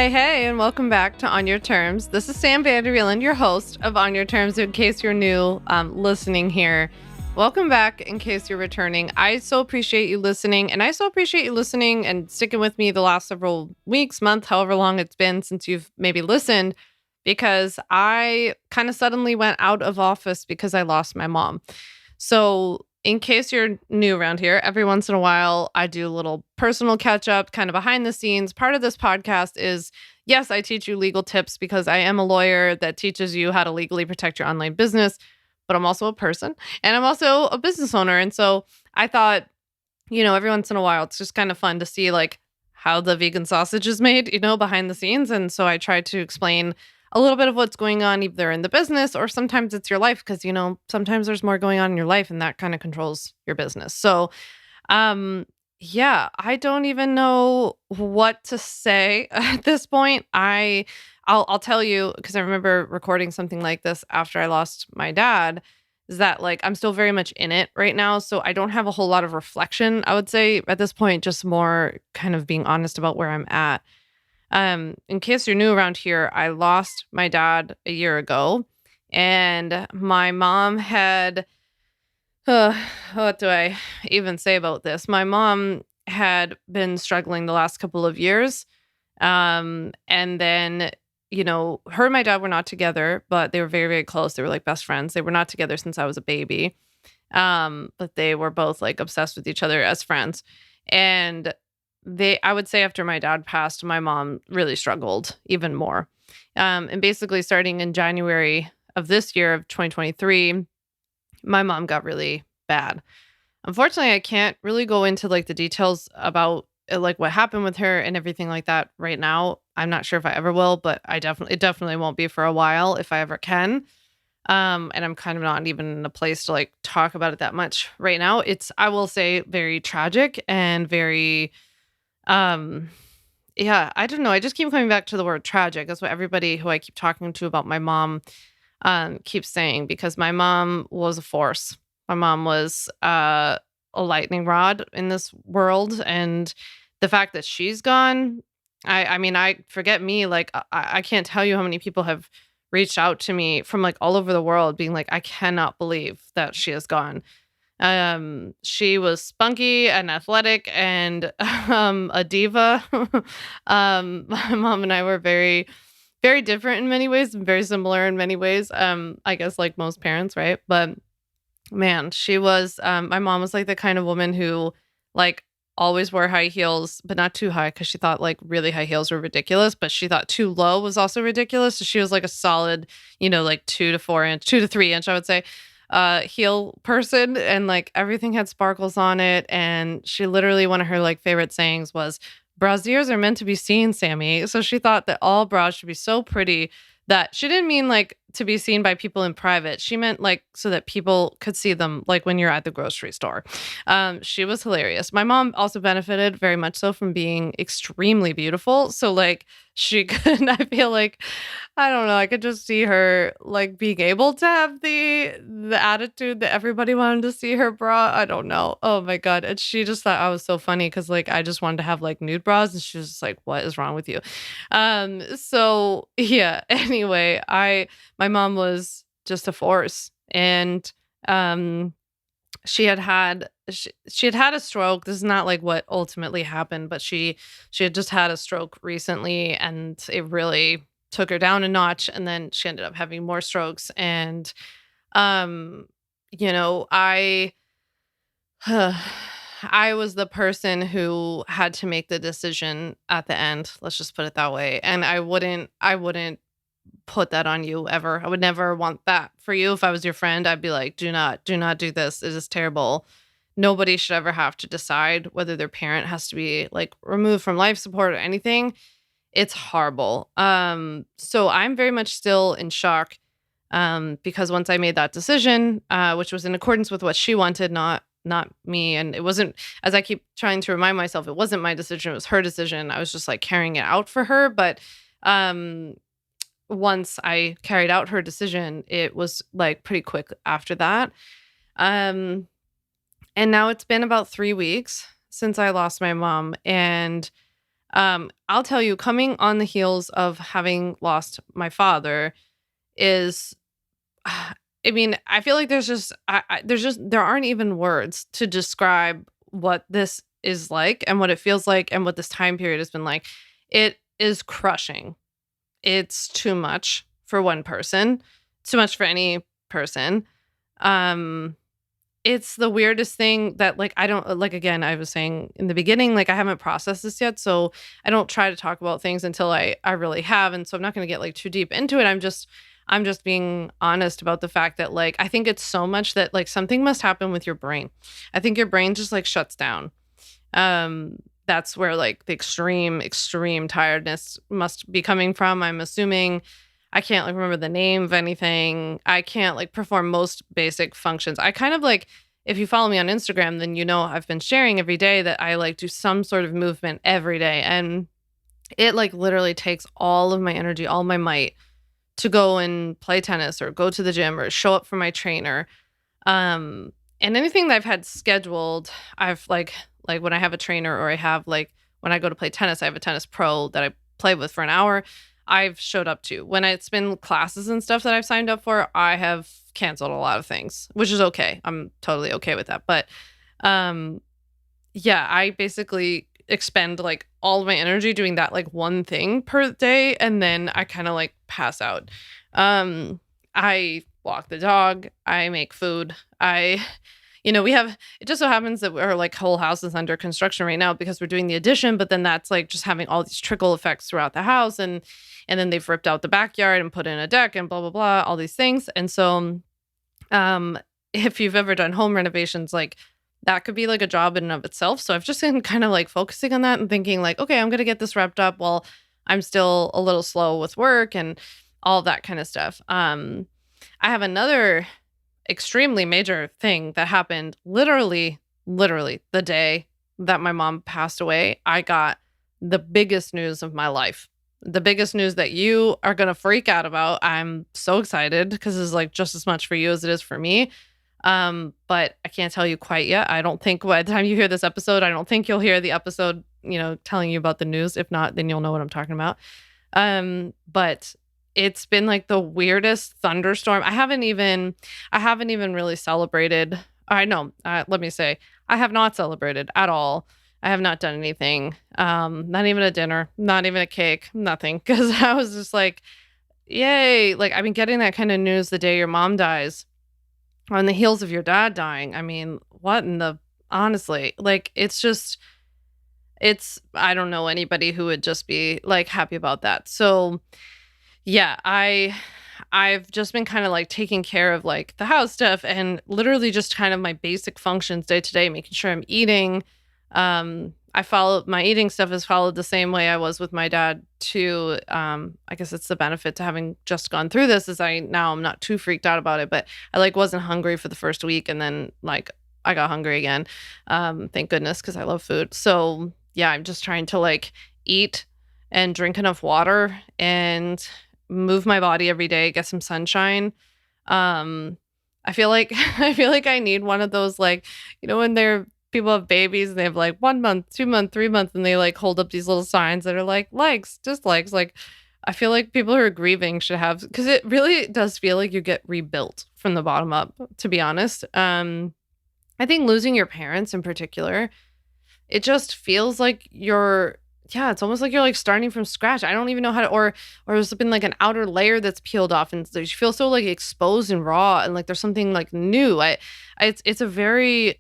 Hey, and welcome back to On Your Terms. This is Vander, your host of On Your Terms. In case you're new listening here, welcome back. In case you're returning, I so appreciate you listening, and I so appreciate you listening and sticking with me the last several weeks, month, however long it's been since you've maybe listened, because I kind of suddenly went out of office because I lost my mom. So in case you're new around here, every once in a while, I do a little personal catch up, kind of behind the scenes. Part of this podcast is, yes, I teach you legal tips because I am a lawyer that teaches you how to legally protect your online business, but I'm also a person and I'm also a business owner. And so I thought, every once in a while, it's just kind of fun to see like how the vegan sausage is made, behind the scenes. And so I tried to explain a little bit of what's going on either in the business or sometimes it's your life because, sometimes there's more going on in your life and that kind of controls your business. So, I don't even know what to say at this point. I'll tell you because I remember recording something like this after I lost my dad is that like I'm still very much in it right now. So I don't have a whole lot of reflection, I would say at this point, just more kind of being honest about where I'm at. In case you're new around here, I lost my dad a year ago, and my mom had, what do I even say about this? My mom had been struggling the last couple of years. And then, her and my dad were not together, but they were very, very close. They were like best friends. They were not together since I was a baby. But they were both like obsessed with each other as friends. And I would say after my dad passed, my mom really struggled even more. And basically starting in January of this year of 2023, my mom got really bad. Unfortunately, I can't really go into like the details about like what happened with her and everything like that right now. I'm not sure if I ever will, but it definitely won't be for a while if I ever can. And I'm kind of not even in a place to like talk about it that much right now. It's, I will say, very tragic and very I don't know. I just keep coming back to the word tragic. That's what everybody who I keep talking to about my mom keeps saying, because my mom was a force. My mom was a lightning rod in this world. And the fact that she's gone, I mean, I forget me. Like, I can't tell you how many people have reached out to me from like all over the world being like, I cannot believe that she is gone. She was spunky and athletic and a diva. My mom and I were very, very different in many ways and very similar in many ways. I guess like most parents, right? But man, she was my mom was like the kind of woman who like always wore high heels, but not too high because she thought like really high heels were ridiculous, but she thought too low was also ridiculous. So she was like a solid, like 2 to 3 inch, I would say, heel person, and like everything had sparkles on it. And she literally, one of her like favorite sayings was, "Brasiers are meant to be seen, Sammy." So she thought that all bras should be so pretty that she didn't mean like to be seen by people in private. She meant like so that people could see them like when you're at the grocery store. She was hilarious. My mom also benefited very much so from being extremely beautiful. So like she could, I feel like, I don't know, I could just see her like being able to have the attitude that everybody wanted to see her bra. I don't know. Oh my God. And she just thought I was so funny because like I just wanted to have like nude bras, and she was just like, "What is wrong with you?" So yeah, anyway, my mom was just a force, and she had had a stroke. This is not like what ultimately happened, but she had just had a stroke recently, and it really took her down a notch. And then she ended up having more strokes. And I I was the person who had to make the decision at the end. Let's just put it that way. And I wouldn't put that on you ever. I would never want that for you. If I was your friend, I'd be like, do not do this. It is terrible. Nobody should ever have to decide whether their parent has to be like removed from life support or anything. It's horrible. So I'm very much still in shock. Because once I made that decision, which was in accordance with what she wanted, not me. And it wasn't, as I keep trying to remind myself, it wasn't my decision. It was her decision. I was just like carrying it out for her. But once I carried out her decision, it was like pretty quick after that. And now it's been about 3 weeks since I lost my mom. And I'll tell you, coming on the heels of having lost my father is I mean, I feel like there aren't even words to describe what this is like and what it feels like and what this time period has been like. It is crushing. It's too much for one person. It's too much for any person. Um it's the weirdest thing that, like, I don't like, again, I was saying in the beginning, like, I haven't processed this yet, so I don't try to talk about things until I really have, and so I'm not gonna get, like, too deep into it. I'm just being honest about the fact that, like, I think it's so much that, like, something must happen with your brain. I think your brain just, like, shuts down. That's where, like, the extreme tiredness must be coming from, I'm assuming. I can't, like, remember the name of anything. I can't, like, perform most basic functions. I kind of, like, if you follow me on Instagram, then you know I've been sharing every day that I, like, do some sort of movement every day, and it, like, literally takes all of my energy, all my might to go and play tennis or go to the gym or show up for my trainer. Um, and anything that I've had scheduled, I've like when I have a trainer or I have, like, when I go to play tennis, I have a tennis pro that I play with for an hour. I've showed up to. When it's been classes and stuff that I've signed up for, I have canceled a lot of things, which is okay. I'm totally okay with that. But um yeah, I basically expend, like, all of my energy doing that, like, one thing per day, and then I kinda, like, pass out. I walk the dog, I make food, I we have it just so happens that our, like, whole house is under construction right now because we're doing the addition, but then that's, like, just having all these trickle effects throughout the house, and then they've ripped out the backyard and put in a deck and blah, blah, blah, all these things, and so um, if you've ever done home renovations, like, that could be like a job in and of itself. So I've just been kind of like focusing on that and thinking, like, okay, I'm gonna get this wrapped up while I'm still a little slow with work and all that kind of stuff. I have another extremely major thing that happened literally the day that my mom passed away. I got the biggest news of my life. The biggest news that you are going to freak out about. I'm so excited because it's, like, just as much for you as it is for me. But I can't tell you quite yet. I don't think by the time you hear this episode, I don't think you'll hear the episode, telling you about the news. If not, then you'll know what I'm talking about. But it's been, like, the weirdest thunderstorm. I haven't even really celebrated. I know. Let me say, I have not celebrated at all. I have not done anything. Not even a dinner, not even a cake, nothing. Because I was just like, yay. Like, I've been getting that kind of news the day your mom dies on the heels of your dad dying. I mean, what in the honestly, like, I don't know anybody who would just be, like, happy about that. So yeah, I've just been kind of, like, taking care of, like, the house stuff and literally just kind of my basic functions day to day, making sure I'm eating. I follow my eating stuff is followed the same way I was with my dad too. I guess it's the benefit to having just gone through this is I'm not too freaked out about it, but I, like, wasn't hungry for the first week and then, like, I got hungry again. Thank goodness, because I love food. So yeah, I'm just trying to, like, eat and drink enough water and move my body every day, get some sunshine. I feel like I feel like I need one of those, like, when people have babies and they have, like, 1 month, 2 month, 3 months, and they, like, hold up these little signs that are like likes, dislikes. Like, I feel like people who are grieving should have, because it really does feel like you get rebuilt from the bottom up, to be honest. I think losing your parents in particular, it just feels like yeah, it's almost like you're, like, starting from scratch. I don't even know how to, or there's been, like, an outer layer that's peeled off, and so you feel so, like, exposed and raw, and, like, there's something, like, new. It's a very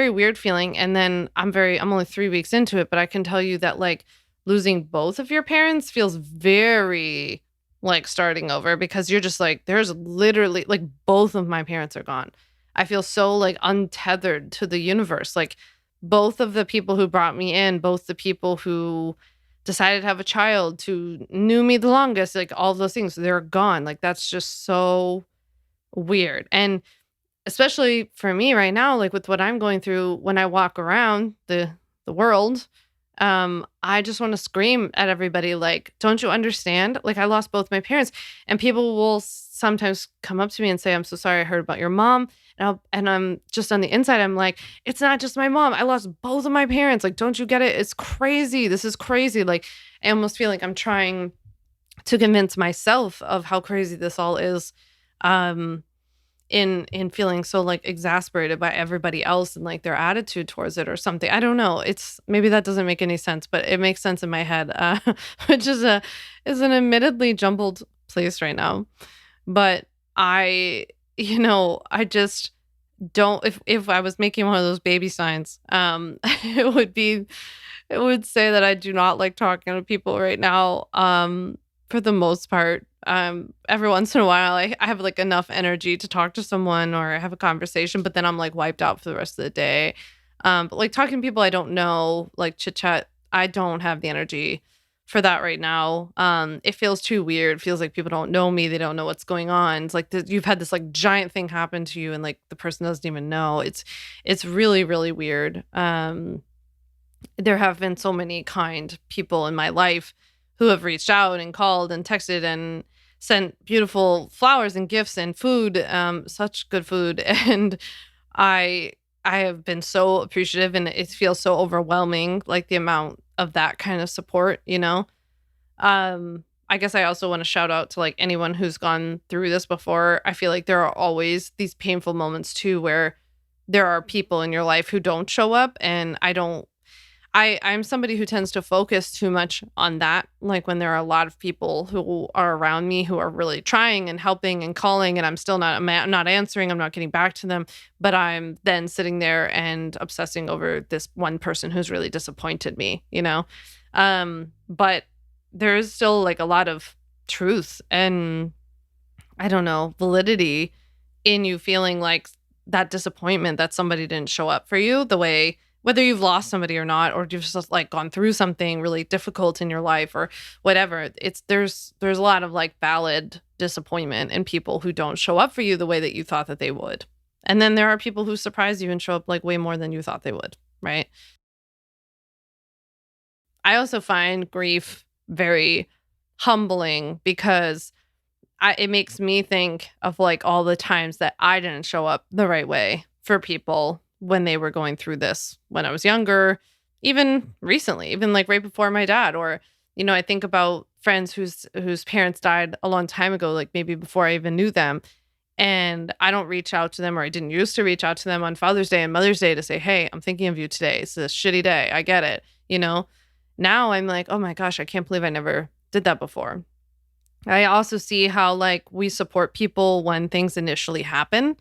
weird feeling. And then I'm only 3 weeks into it, but I can tell you that, like, losing both of your parents feels very like starting over, because you're just like, there's literally, like, both of my parents are gone. I feel so, like, untethered to the universe. Like, both of the people who brought me in, both the people who decided to have a child, who knew me the longest, like, all of those things, they're gone. Like, that's just so weird. And especially for me right now, like, with what I'm going through, when I walk around the world, I just want to scream at everybody, like, don't you understand? Like, I lost both my parents, and people will sometimes come up to me and say, "I'm so sorry I heard about your mom." And I'm just on the inside, I'm like, "It's not just my mom. I lost both of my parents. Like, don't you get it? It's crazy. This is crazy." Like, I almost feel like I'm trying to convince myself of how crazy this all is. Um in feeling so like exasperated by everybody else and like their attitude towards it or something. I don't know. It's maybe that doesn't make any sense, but it makes sense in my head. Which is an admittedly jumbled place right now. But I, I just don't if I was making one of those baby signs, it would be it would say that I do not like talking to people right now. For the most part. Every once in a while I have like enough energy to talk to someone or have a conversation, but then I'm like wiped out for the rest of the day. But like talking to people I don't know, like chit chat, I don't have the energy for that right now. It feels too weird. It feels like people don't know me. They don't know what's going on. It's like you've had this like giant thing happen to you and like the person doesn't even know. It's really, really weird. There have been so many kind people in my life who have reached out and called and texted and sent beautiful flowers and gifts and food, such good food. And I I have been so appreciative and it feels so overwhelming, like the amount of that kind of support. I guess I also want to shout out to like anyone who's gone through this before. I feel like there are always these painful moments too where there are people in your life who don't show up, and I don't I'm somebody who tends to focus too much on that. Like when there are a lot of people who are around me who are really trying and helping and calling, and I'm still I'm not answering, I'm not getting back to them, but I'm then sitting there and obsessing over this one person who's really disappointed me. But there is still like a lot of truth and I don't know, validity in you feeling like that disappointment that somebody didn't show up for you the way, whether you've lost somebody or not, or you've just like gone through something really difficult in your life or whatever. There's a lot of like valid disappointment in people who don't show up for you the way that you thought that they would. And then there are people who surprise you and show up like way more than you thought they would, right? I also find grief very humbling because it makes me think of like all the times that I didn't show up the right way for people when they were going through this when I was younger, even recently, even like right before my dad. Or, I think about friends whose parents died a long time ago, like maybe before I even knew them. And I don't reach out to them, or I didn't used to reach out to them on Father's Day and Mother's Day to say, "Hey, I'm thinking of you today. It's a shitty day. I get it." Now I'm like, "Oh my gosh, I can't believe I never did that before." I also see how like we support people when things initially happen.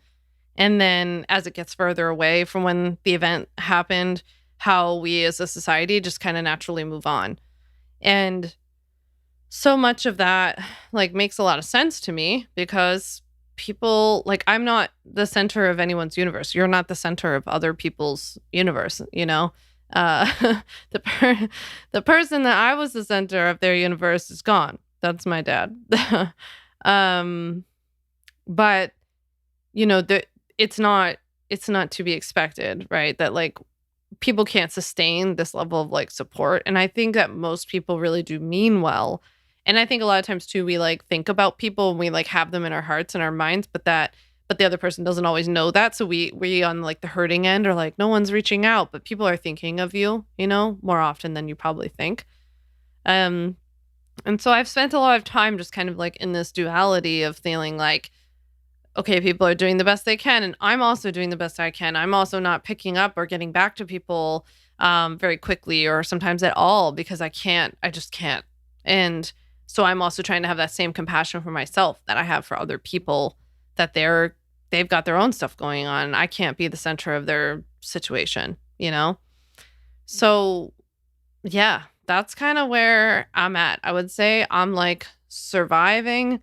And then as it gets further away from when the event happened, how we as a society just kind of naturally move on. And so much of that like makes a lot of sense to me because people like I'm not the center of anyone's universe. You're not the center of other people's universe. The the person that I was the center of their universe is gone. That's my dad. um but the it's not it's not to be expected, right? That like people can't sustain this level of like support. And I think that most people really do mean well. And I think a lot of times too, we like think about people and we like have them in our hearts and our minds, but the other person doesn't always know that. So we on like the hurting end are like, no one's reaching out, but people are thinking of you, more often than you probably think. Um, and so I've spent a lot of time just kind of like in this duality of feeling like, okay, people are doing the best they can, and I'm also doing the best I can. I'm also not picking up or getting back to people very quickly or sometimes at all because I just can't. And so I'm also trying to have that same compassion for myself that I have for other people, that they've got their own stuff going on. I can't be the center of their situation. So yeah, that's kind of where I'm at. I would say I'm like surviving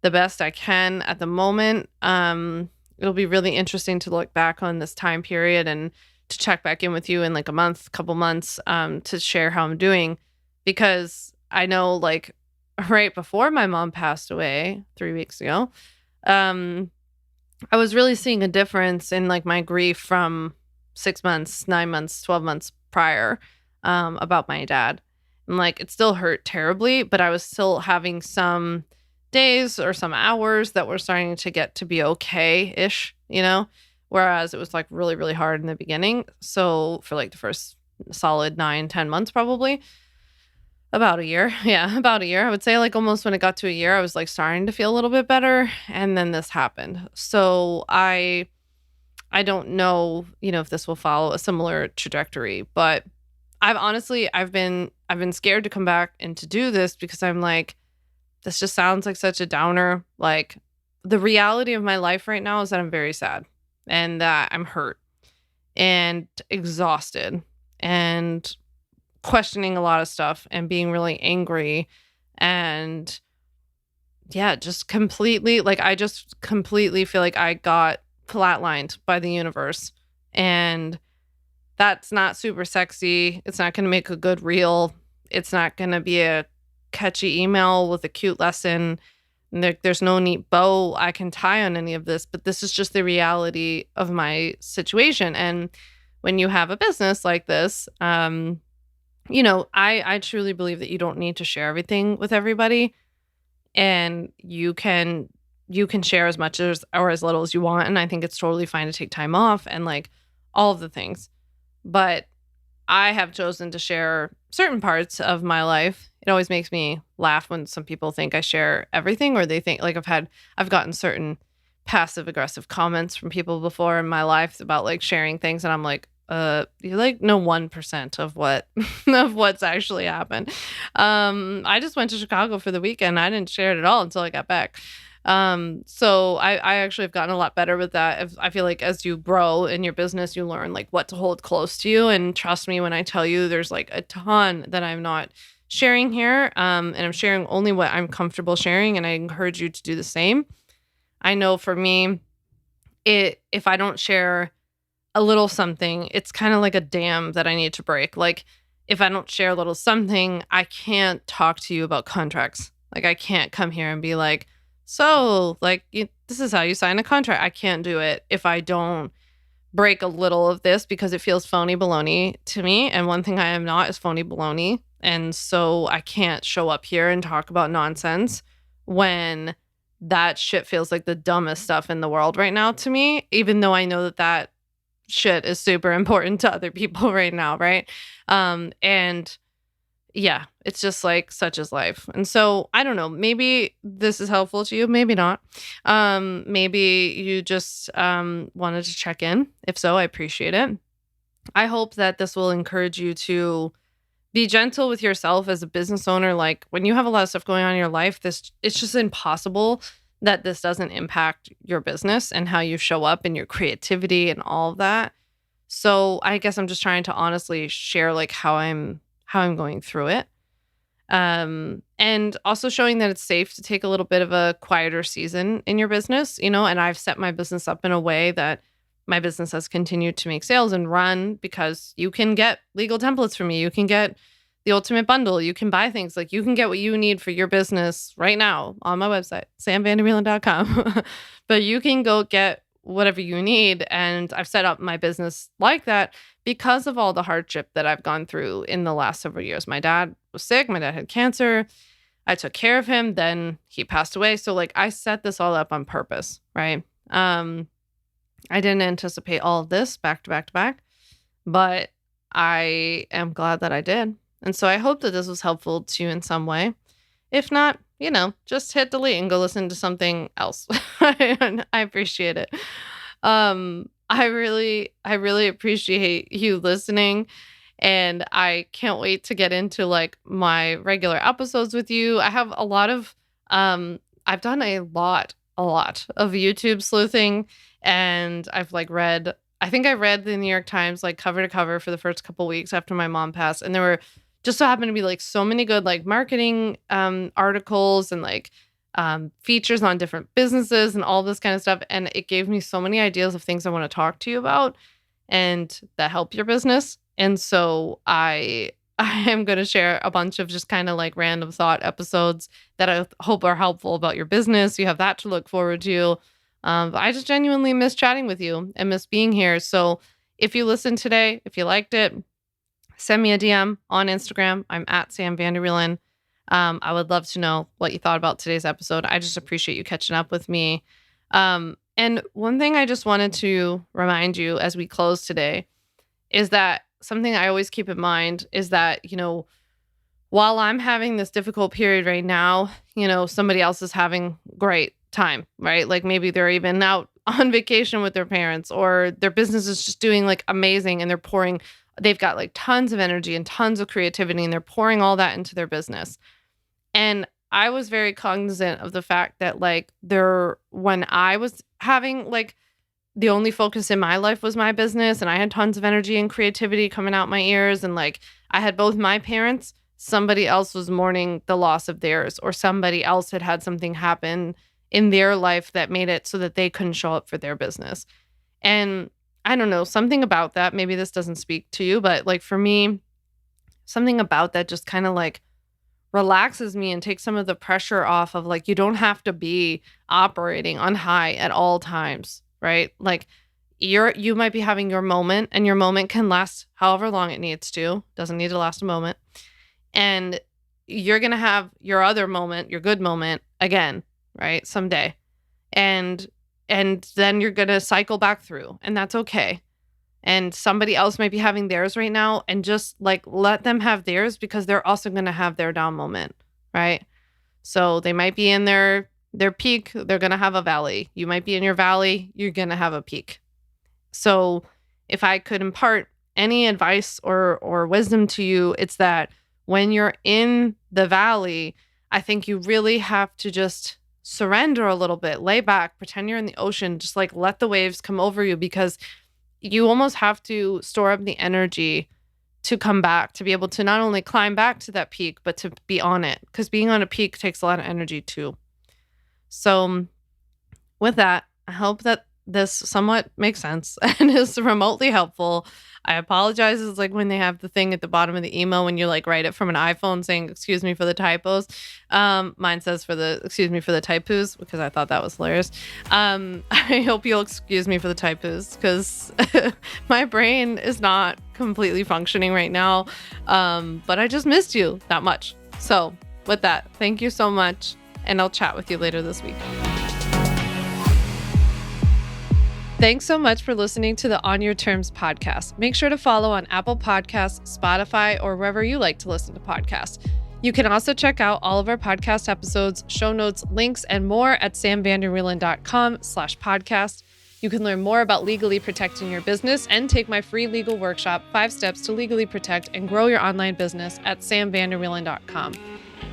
the best I can at the moment. It'll be really interesting to look back on this time period and to check back in with you in like a month, couple months, to share how I'm doing. Because I know like right before my mom passed away 3 weeks ago, um, I was really seeing a difference in like my grief from 6 months, 9 months, 12 months prior, about my dad. And like it still hurt terribly, but I was still having some days or some hours that were starting to get to be okay-ish, whereas it was like really, really hard in the beginning. So for like the first solid 9, 10 months, probably about a year. Yeah, about a year. I would say like almost when it got to a year, I was like starting to feel a little bit better. And then this happened. So I don't know, if this will follow a similar trajectory, but I've been scared to come back and to do this because I'm like, this just sounds like such a downer. Like the reality of my life right now is that I'm very sad and that I'm hurt and exhausted and questioning a lot of stuff and being really angry and yeah, just completely like I just completely feel like I got flatlined by the universe. And that's not super sexy. It's not going to make a good reel. It's not going to be a catchy email with a cute lesson. There's no neat bow I can tie on any of this, but this is just the reality of my situation. And when you have a business like this, I truly believe that you don't need to share everything with everybody, and you can share as much as or as little as you want. And I think it's totally fine to take time off and like all of the things. But I have chosen to share certain parts of my life. It always makes me laugh when some people think I share everything, or they think like I've gotten certain passive aggressive comments from people before in my life about like sharing things, and I'm like, you like know 1% of what of what's actually happened. I just went to Chicago for the weekend. I didn't share it at all until I got back. So I actually have gotten a lot better with that. I feel like as you grow in your business, you learn like what to hold close to you. And trust me when I tell you, there's like a ton that I'm not sharing here. And I'm sharing only what I'm comfortable sharing. And I encourage you to do the same. I know for me, if I don't share a little something, it's kind of like a dam that I need to break. Like if I don't share a little something, I can't talk to you about contracts. Like I can't come here and be like, so like this is how you sign a contract. I can't do it if I don't break a little of this because it feels phony baloney to me. And one thing I am not is phony baloney. And so I can't show up here and talk about nonsense when that shit feels like the dumbest stuff in the world right now to me, even though I know that shit is super important to other people right now, right? And yeah, it's just like such is life. And so I don't know, maybe this is helpful to you, maybe not. Maybe you just wanted to check in. If so, I appreciate it. I hope that this will encourage you to be gentle with yourself as a business owner. Like when you have a lot of stuff going on in your life, it's just impossible that this doesn't impact your business and how you show up and your creativity and all of that. So I guess I'm just trying to honestly share like how I'm going through it. And also showing that it's safe to take a little bit of a quieter season in your business, and I've set my business up in a way that my business has continued to make sales and run because you can get legal templates from me. You can get the ultimate bundle. You can buy things like you can get what you need for your business right now on my website, samvanderwielen.com. But you can go get whatever you need. And I've set up my business like that because of all the hardship that I've gone through in the last several years. My dad was sick. My dad had cancer. I took care of him. Then he passed away. So like I set this all up on purpose, right? I didn't anticipate all of this back to back to back, but I am glad that I did. And so I hope that this was helpful to you in some way. If not, just hit delete and go listen to something else. I appreciate it. I really appreciate you listening, and I can't wait to get into like my regular episodes with you. I have a lot of I've done a lot of YouTube sleuthing, and I've like I think I read the New York Times like cover to cover for the first couple weeks after my mom passed, and there were just so happened to be like so many good like marketing articles and like features on different businesses and all this kind of stuff. And it gave me so many ideas of things I want to talk to you about and that help your business. And so I am going to share a bunch of just kind of like random thought episodes that I hope are helpful about your business. You have that to look forward to. But I just genuinely miss chatting with you and miss being here. So if you listened today, if you liked it, send me a DM on Instagram. I'm at Sam Vanderwielen. I would love to know what you thought about today's episode. I just appreciate you catching up with me. And one thing I just wanted to remind you as we close today is that something I always keep in mind is that, while I'm having this difficult period right now, somebody else is having great time, right? Like maybe they're even out on vacation with their parents, or their business is just doing like amazing, and they've got like tons of energy and tons of creativity, and they're pouring all that into their business. And I was very cognizant of the fact that like when I was having like the only focus in my life was my business, and I had tons of energy and creativity coming out my ears, and like I had both my parents, somebody else was mourning the loss of theirs, or somebody else had something happen in their life that made it so that they couldn't show up for their business. And I don't know, something about that, maybe this doesn't speak to you, but like for me, something about that just kind of like relaxes me and takes some of the pressure off of like, you don't have to be operating on high at all times, right? Like you might be having your moment, and your moment can last however long it needs to. Doesn't need to last a moment. And you're going to have your other moment, your good moment again, right? Someday. And then you're going to cycle back through, and that's okay. And somebody else might be having theirs right now, and just like let them have theirs, because they're also going to have their down moment, right? So they might be in their peak, they're going to have a valley. You might be in your valley, you're going to have a peak. So if I could impart any advice or wisdom to you, it's that when you're in the valley, I think you really have to just surrender a little bit, lay back, pretend you're in the ocean, just like let the waves come over you, because you almost have to store up the energy to come back, to be able to not only climb back to that peak, but to be on it, because being on a peak takes a lot of energy too. So with that, I hope that this somewhat makes sense and is remotely helpful. I apologize. It's like when they have the thing at the bottom of the email when you like write it from an iPhone saying, excuse me for the typos. Mine says excuse me for the typos, because I thought that was hilarious. I hope you'll excuse me for the typos, because my brain is not completely functioning right now. But I just missed you that much. So with that, thank you so much. And I'll chat with you later this week. Thanks so much for listening to the On Your Terms podcast. Make sure to follow on Apple Podcasts, Spotify, or wherever you like to listen to podcasts. You can also check out all of our podcast episodes, show notes, links, and more at samvanderwielen.com/podcast. You can learn more about legally protecting your business and take my free legal workshop, 5 Steps to Legally Protect and Grow Your Online Business at samvanderwielen.com.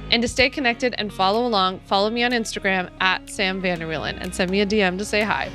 And to stay connected and follow along, follow me on Instagram at samvanderwielen and send me a DM to say hi.